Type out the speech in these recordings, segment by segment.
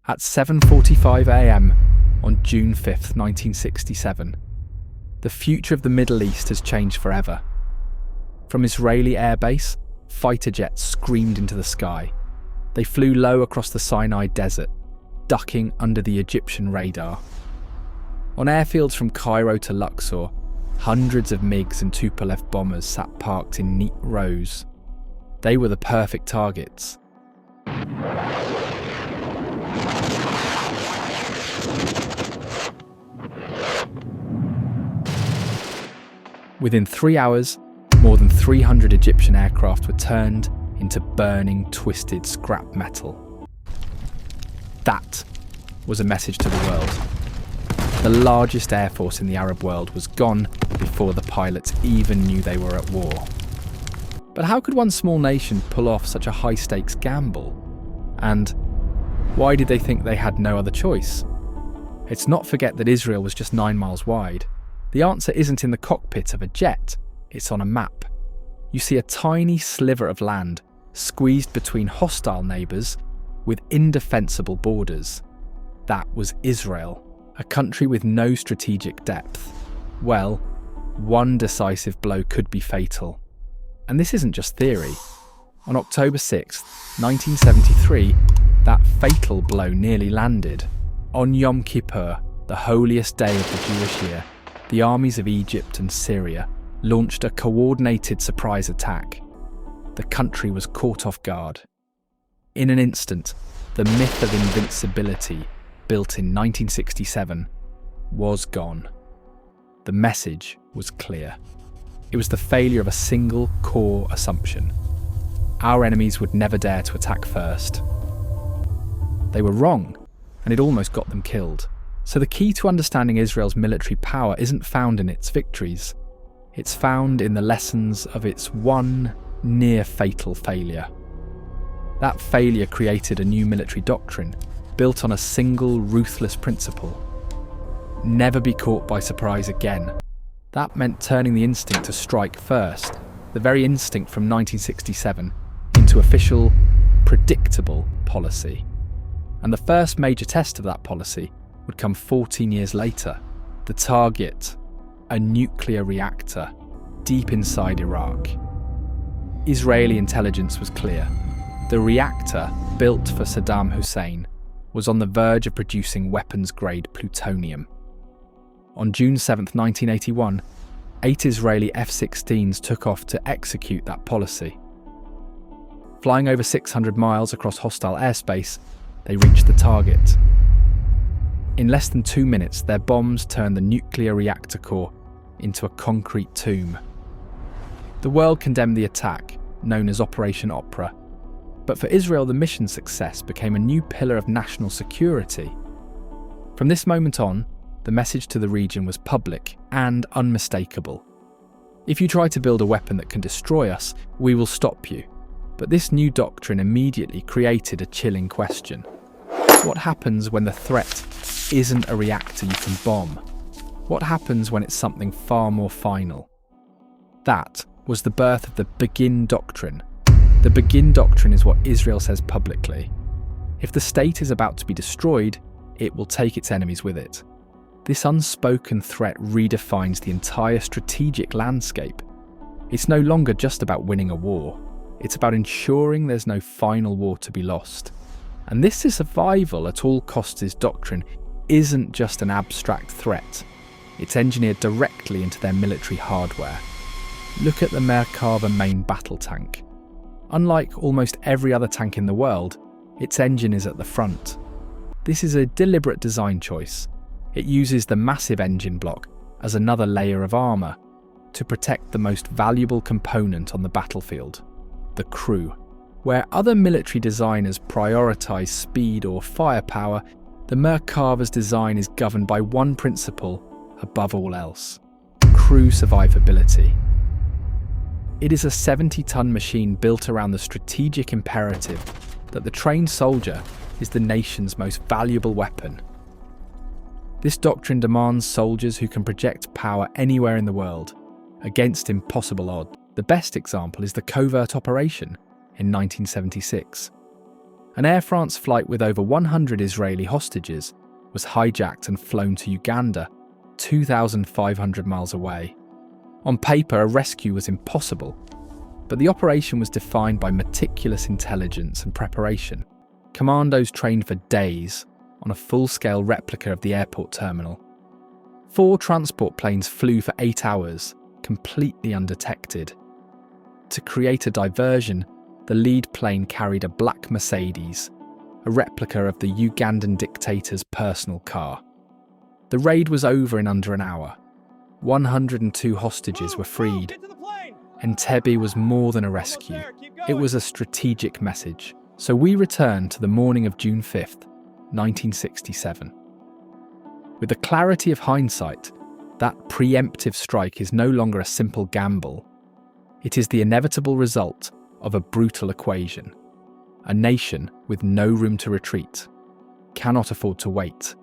At 7:45 a.m. on June 5th, 1967, the future of the Middle East has changed forever. From Israeli airbase, fighter jets screamed into the sky. They flew low across the Sinai desert, ducking under the Egyptian radar. On airfields from Cairo to Luxor, hundreds of MiGs and Tupolev bombers sat parked in neat rows. They were the perfect targets. Within 3 hours, more than 300 Egyptian aircraft were turned into burning, twisted scrap metal. That was a message to the world. The largest air force in the Arab world was gone before the pilots even knew they were at war. But how could one small nation pull off such a high-stakes gamble? And why did they think they had no other choice? Let's not forget that Israel was just 9 miles wide. The answer isn't in the cockpit of a jet, it's on a map. You see a tiny sliver of land squeezed between hostile neighbours with indefensible borders. That was Israel, a country with no strategic depth. Well, one decisive blow could be fatal. And this isn't just theory. On October 6th, 1973, that fatal blow nearly landed. On Yom Kippur, the holiest day of the Jewish year, the armies of Egypt and Syria launched a coordinated surprise attack. The country was caught off guard. In an instant, the myth of invincibility, built in 1967, was gone. The message was clear. It was the failure of a single core assumption. Our enemies would never dare to attack first. They were wrong, and it almost got them killed. So the key to understanding Israel's military power isn't found in its victories. It's found in the lessons of its one near-fatal failure. That failure created a new military doctrine, built on a single ruthless principle. Never be caught by surprise again. That meant turning the instinct to strike first, the very instinct from 1967, into official, predictable policy. And the first major test of that policy would come 14 years later. The target, a nuclear reactor, deep inside Iraq. Israeli intelligence was clear. The reactor, built for Saddam Hussein, was on the verge of producing weapons-grade plutonium. On June 7, 1981, 8 Israeli F-16s took off to execute that policy. Flying over 600 miles across hostile airspace, they reached the target. In less than 2 minutes, their bombs turned the nuclear reactor core into a concrete tomb. The world condemned the attack, known as Operation Opera. But for Israel, the mission's success became a new pillar of national security. From this moment on, the message to the region was public and unmistakable. If you try to build a weapon that can destroy us, we will stop you. But this new doctrine immediately created a chilling question. What happens when the threat isn't a reactor you can bomb? What happens when it's something far more final? That was the birth of the Begin Doctrine. The Begin Doctrine is what Israel says publicly. If the state is about to be destroyed, it will take its enemies with it. This unspoken threat redefines the entire strategic landscape. It's no longer just about winning a war. It's about ensuring there's no final war to be lost. And this survival at all costs doctrine isn't just an abstract threat. It's engineered directly into their military hardware. Look at the Merkava main battle tank. Unlike almost every other tank in the world, its engine is at the front. This is a deliberate design choice. It uses the massive engine block as another layer of armour to protect the most valuable component on the battlefield, the crew. Where other military designers prioritise speed or firepower, the Merkava's design is governed by one principle above all else: crew survivability. It is a 70-ton machine built around the strategic imperative that the trained soldier is the nation's most valuable weapon. This doctrine demands soldiers who can project power anywhere in the world, against impossible odds. The best example is the covert operation in 1976. An Air France flight with over 100 Israeli hostages was hijacked and flown to Uganda, 2,500 miles away. On paper, a rescue was impossible, but the operation was defined by meticulous intelligence and preparation. Commandos trained for days on a full-scale replica of the airport terminal. 4 transport planes flew for 8 hours, completely undetected. To create a diversion, the lead plane carried a black Mercedes, a replica of the Ugandan dictator's personal car. The raid was over in under an hour. 102 hostages were freed. Entebbe was more than a rescue. It was a strategic message. So we return to the morning of June 5th, 1967. With the clarity of hindsight, that preemptive strike is no longer a simple gamble. It is the inevitable result of a brutal equation. A nation with no room to retreat cannot afford to wait.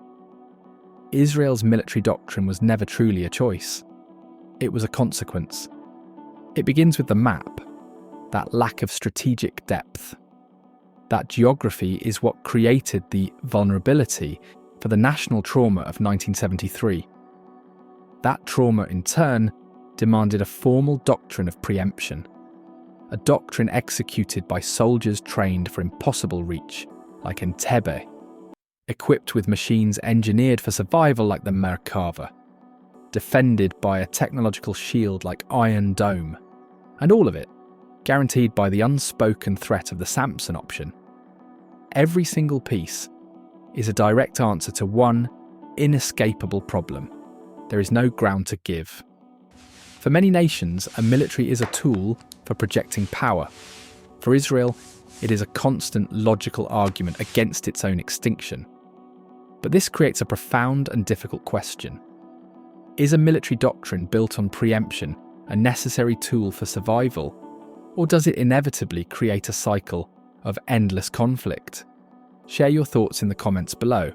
Israel's military doctrine was never truly a choice. It was a consequence. It begins with the map, that lack of strategic depth. That geography is what created the vulnerability for the national trauma of 1973. That trauma, in turn, demanded a formal doctrine of preemption, a doctrine executed by soldiers trained for impossible reach, like Entebbe, equipped with machines engineered for survival like the Merkava, defended by a technological shield like Iron Dome, and all of it guaranteed by the unspoken threat of the Samson option. Every single piece is a direct answer to one inescapable problem. There is no ground to give. For many nations, a military is a tool for projecting power. For Israel, it is a constant logical argument against its own extinction. But this creates a profound and difficult question. Is a military doctrine built on preemption a necessary tool for survival, or does it inevitably create a cycle of endless conflict? Share your thoughts in the comments below.